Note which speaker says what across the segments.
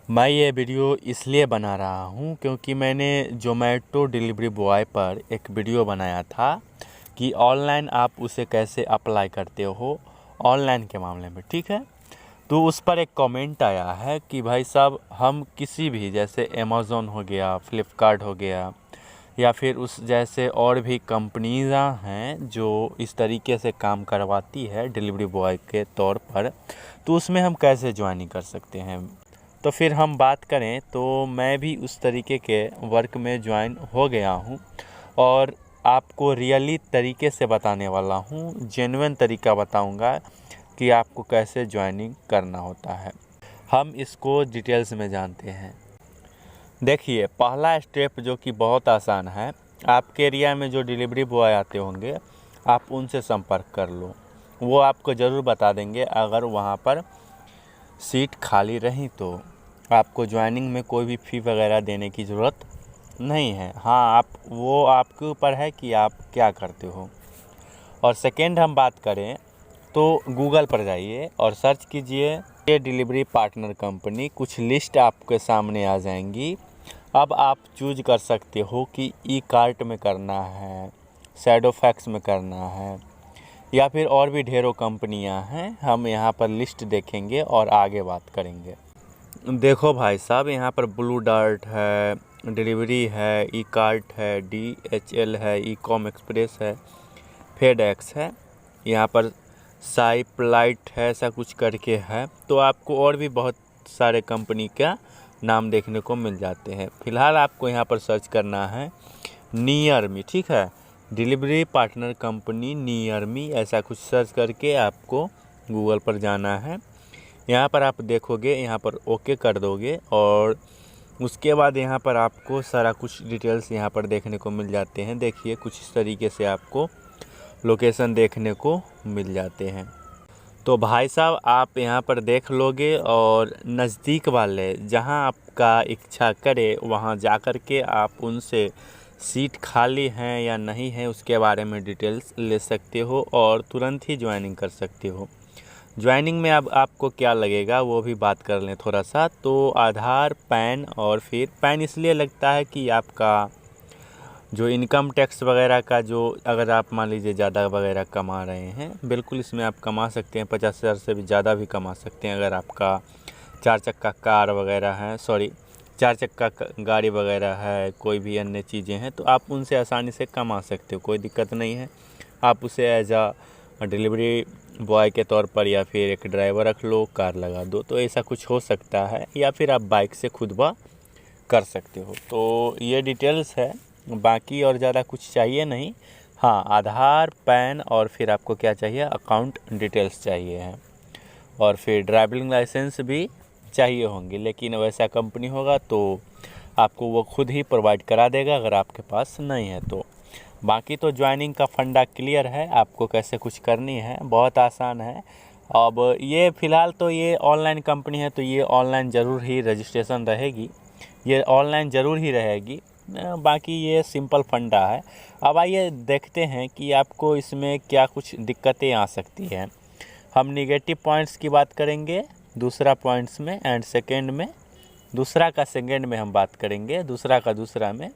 Speaker 1: मैं ये वीडियो इसलिए बना रहा हूँ क्योंकि मैंने ज़ोमैटो डिलीवरी बॉय पर एक वीडियो बनाया था कि ऑनलाइन आप उसे कैसे अप्लाई करते हो ऑनलाइन के मामले में, ठीक है। तो उस पर एक कमेंट आया है कि भाई साहब हम किसी भी जैसे अमेज़न हो गया, फ्लिपकार्ट हो गया या फिर उस जैसे और भी कंपनीज़ हैं जो इस तरीके से काम करवाती है डिलीवरी बॉय के तौर पर, तो उसमें हम कैसे ज्वाइनिंग कर सकते हैं। तो फिर हम बात करें तो मैं भी उस तरीके के वर्क में ज्वाइन हो गया हूँ और आपको रियली तरीके से बताने वाला हूँ, जेन्युइन तरीका बताऊँगा कि आपको कैसे ज्वाइनिंग करना होता है। हम इसको डिटेल्स में जानते हैं। देखिए, पहला स्टेप जो कि बहुत आसान है, आपके एरिया में जो डिलीवरी बॉय आते होंगे आप उनसे संपर्क कर लो, वो आपको ज़रूर बता देंगे। अगर वहाँ पर सीट खाली रही तो आपको ज्वाइनिंग में कोई भी फ़ी वगैरह देने की ज़रूरत नहीं है। हाँ, वो आपके ऊपर है कि आप क्या करते हो। और सेकेंड हम बात करें तो गूगल पर जाइए और सर्च कीजिए ये डिलीवरी पार्टनर कंपनी, कुछ लिस्ट आपके सामने आ जाएंगी। अब आप चूज कर सकते हो कि ई कार्ट में करना है, शैडो फैक्स में करना है या फिर और भी ढेरों कंपनियां हैं। हम यहाँ पर लिस्ट देखेंगे और आगे बात करेंगे। देखो भाई साहब, यहाँ पर ब्लू डार्ट है, डिलीवरी है, ई कार्ट है, DHL है, ई कॉम एक्सप्रेस है, फेडेक्स है, यहाँ पर साइपलाइट है, ऐसा कुछ करके है। तो आपको और भी बहुत सारे कंपनी का नाम देखने को मिल जाते हैं। फ़िलहाल आपको यहाँ पर सर्च करना है नियर मी, ठीक है। Delivery partner company near me, ऐसा कुछ सर्च करके आपको गूगल पर जाना है। यहाँ पर आप देखोगे, यहाँ पर ओके कर दोगे और उसके बाद यहाँ पर आपको सारा कुछ डिटेल्स यहाँ पर देखने को मिल जाते हैं। देखिए, कुछ इस तरीके से आपको लोकेशन देखने को मिल जाते हैं। तो भाई साहब, आप यहाँ पर देख लोगे और नज़दीक वाले जहाँ आपका इच्छा करे वहाँ जा कर के आप उनसे सीट खाली हैं या नहीं है उसके बारे में डिटेल्स ले सकते हो और तुरंत ही ज्वाइनिंग कर सकते हो। ज्वाइनिंग में अब आपको क्या लगेगा वो भी बात कर लें थोड़ा सा। तो आधार, पैन, और फिर पैन इसलिए लगता है कि आपका जो इनकम टैक्स वगैरह का, जो अगर आप मान लीजिए ज़्यादा वगैरह कमा रहे हैं, बिल्कुल इसमें आप कमा सकते हैं, 50,000 से भी ज़्यादा भी कमा सकते हैं। अगर आपका 4 चक्का कार वगैरह है, 4 चक्का गाड़ी वगैरह है, कोई भी अन्य चीज़ें हैं, तो आप उनसे आसानी से कमा सकते हो, कोई दिक्कत नहीं है। आप उसे एज आ डिलीवरी बॉय के तौर पर या फिर एक ड्राइवर रख लो, कार लगा दो, तो ऐसा कुछ हो सकता है। या फिर आप बाइक से खुद ब कर सकते हो। तो ये डिटेल्स है, बाकी और ज़्यादा कुछ चाहिए नहीं। हाँ, आधार, पैन और फिर आपको क्या चाहिए, अकाउंट डिटेल्स चाहिए हैं और फिर ड्राइविंग लाइसेंस भी चाहिए होंगे। लेकिन वैसा कंपनी होगा तो आपको वो खुद ही प्रोवाइड करा देगा अगर आपके पास नहीं है तो। बाकी तो ज्वाइनिंग का फंडा क्लियर है, आपको कैसे कुछ करनी है, बहुत आसान है। अब ये फ़िलहाल तो ये ऑनलाइन कंपनी है तो ये ऑनलाइन ज़रूर ही रजिस्ट्रेशन रहेगी, ये ऑनलाइन ज़रूर ही रहेगी। बाकी ये सिंपल फंडा है। अब आइए देखते हैं कि आपको इसमें क्या कुछ दिक्कतें आ सकती हैं। हम निगेटिव पॉइंट्स की बात करेंगे दूसरा पॉइंट्स में, एंड सेकेंड में दूसरा का सेकेंड में हम बात करेंगे दूसरा का दूसरा में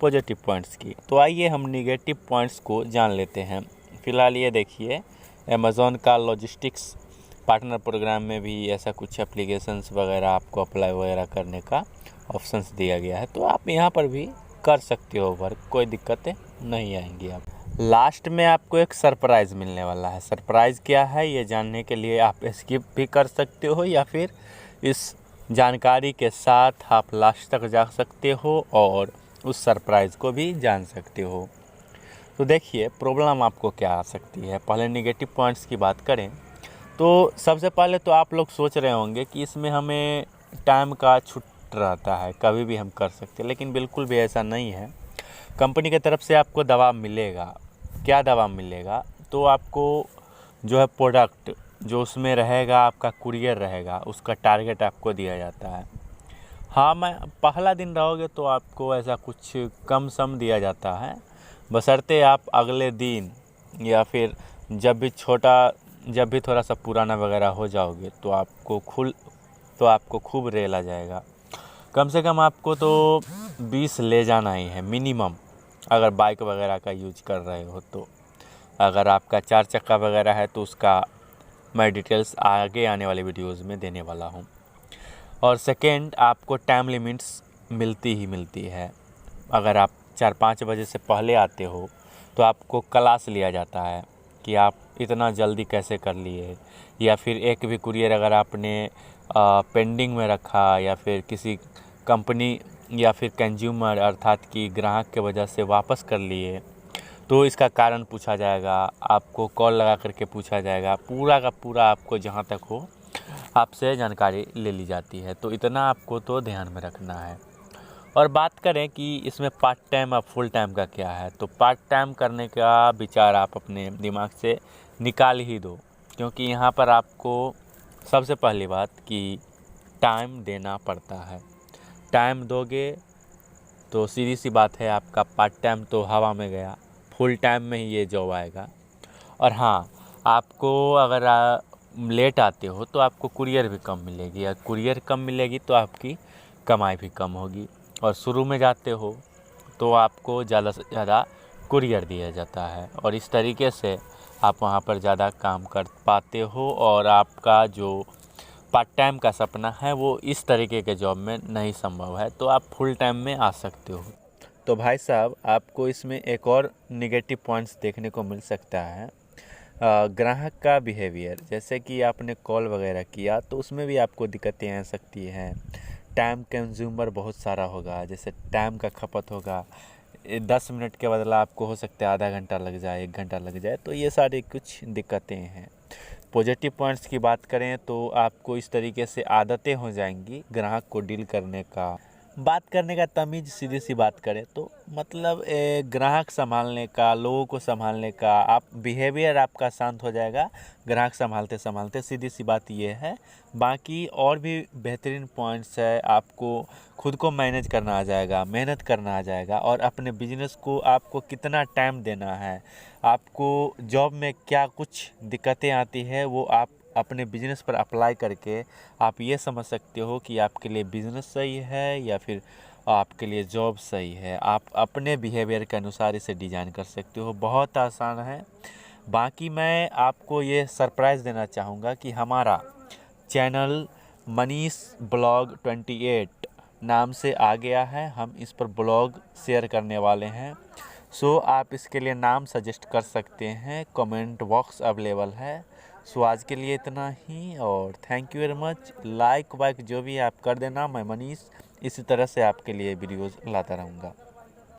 Speaker 1: पॉजिटिव पॉइंट्स की। तो आइए हम निगेटिव पॉइंट्स को जान लेते हैं। फ़िलहाल ये देखिए, अमेज़न का लॉजिस्टिक्स पार्टनर प्रोग्राम में भी ऐसा कुछ एप्लीकेशंस वगैरह आपको अप्लाई वगैरह करने का ऑप्शंस दिया गया है, तो आप यहाँ पर भी कर सकते हो वर्क, कोई दिक्कतें नहीं आएंगी। आप लास्ट में आपको एक सरप्राइज़ मिलने वाला है। सरप्राइज़ क्या है ये जानने के लिए आप स्किप भी कर सकते हो या फिर इस जानकारी के साथ आप लास्ट तक जा सकते हो और उस सरप्राइज़ को भी जान सकते हो। तो देखिए, प्रॉब्लम आपको क्या आ सकती है। पहले निगेटिव पॉइंट्स की बात करें तो सबसे पहले तो आप लोग सोच रहे होंगे कि इसमें हमें टाइम का छूट रहता है, कभी भी हम कर सकते हैं, लेकिन बिल्कुल भी ऐसा नहीं है। कंपनी की तरफ से आपको दबाव मिलेगा। क्या दबाव मिलेगा, तो आपको जो है प्रोडक्ट जो उसमें रहेगा, आपका कुरियर रहेगा, उसका टारगेट आपको दिया जाता है। हाँ, मैं पहला दिन रहोगे तो आपको ऐसा कुछ कम सम दिया जाता है, बशर्ते आप अगले दिन या फिर जब भी थोड़ा सा पुराना वगैरह हो जाओगे तो आपको खूब रेल आ जाएगा। कम से कम आपको तो 20 ले जाना ही है मिनिमम, अगर बाइक वगैरह का यूज कर रहे हो तो। अगर आपका 4 चक्का वगैरह है तो उसका मैं डिटेल्स आगे आने वाले वीडियोस में देने वाला हूँ। और सेकेंड, आपको टाइम लिमिट्स मिलती ही मिलती है। अगर आप 4-5 बजे से पहले आते हो तो आपको क्लास लिया जाता है कि आप इतना जल्दी कैसे कर लिए, या फिर एक भी कुरियर अगर आपने पेंडिंग में रखा या फिर किसी कंपनी या फिर कंज्यूमर अर्थात कि ग्राहक के वजह से वापस कर लिए तो इसका कारण पूछा जाएगा, आपको कॉल लगा करके पूछा जाएगा, पूरा का पूरा आपको जहाँ तक हो आपसे जानकारी ले ली जाती है। तो इतना आपको तो ध्यान में रखना है। और बात करें कि इसमें पार्ट टाइम और फुल टाइम का क्या है, तो पार्ट टाइम करने का विचार आप अपने दिमाग से निकाल ही दो, क्योंकि यहाँ पर आपको सबसे पहली बात कि टाइम देना पड़ता है। टाइम दोगे तो सीधी सी बात है, आपका पार्ट टाइम तो हवा में गया, फुल टाइम में ही ये जॉब आएगा। और हाँ, आपको अगर लेट आते हो तो आपको कुरियर भी कम मिलेगी, और कुरियर कम मिलेगी तो आपकी कमाई भी कम होगी। और शुरू में जाते हो तो आपको ज़्यादा से ज़्यादा कुरियर दिया जाता है, और इस तरीके से आप वहाँ पर ज़्यादा काम कर पाते हो, और आपका जो पार्ट टाइम का सपना है वो इस तरीके के जॉब में नहीं संभव है, तो आप फुल टाइम में आ सकते हो। तो भाई साहब, आपको इसमें एक और निगेटिव पॉइंट्स देखने को मिल सकता है। ग्राहक का बिहेवियर, जैसे कि आपने कॉल वगैरह किया तो उसमें भी आपको दिक्कतें आ सकती हैं। टाइम कंज्यूमर बहुत सारा होगा, जैसे टाइम का खपत होगा, 10 मिनट के बदला आपको हो सकता है आधा घंटा लग जाए, 1 घंटा लग जाए, तो ये सारी कुछ दिक्कतें हैं। पॉजिटिव पॉइंट्स की बात करें तो आपको इस तरीके से आदतें हो जाएंगी ग्राहक को डील करने का, बात करने का तमीज़। सीधी सी बात करें तो मतलब ग्राहक संभालने का, लोगों को संभालने का, आप बिहेवियर आपका शांत हो जाएगा ग्राहक संभालते संभालते, सीधी सी बात ये है। बाकी और भी बेहतरीन पॉइंट्स है, आपको खुद को मैनेज करना आ जाएगा, मेहनत करना आ जाएगा, और अपने बिजनेस को आपको कितना टाइम देना है, आपको जॉब में क्या कुछ दिक्कतें आती है वो आप अपने बिजनेस पर अप्लाई करके आप ये समझ सकते हो कि आपके लिए बिजनेस सही है या फिर आपके लिए जॉब सही है। आप अपने बिहेवियर के अनुसार इसे डिज़ाइन कर सकते हो, बहुत आसान है। बाकी मैं आपको ये सरप्राइज़ देना चाहूँगा कि हमारा चैनल मनीष ब्लॉग 28 नाम से आ गया है, हम इस पर ब्लॉग शेयर करने वाले हैं। सो आप इसके लिए नाम सजेस्ट कर सकते हैं, कमेंट बॉक्स अवेलेबल है। सो आज के लिए इतना ही, और thank you very much. Like वाइक जो भी आप कर देना, मैं मनीष इसी तरह से आपके लिए वीडियोज़ लाता रहूँगा।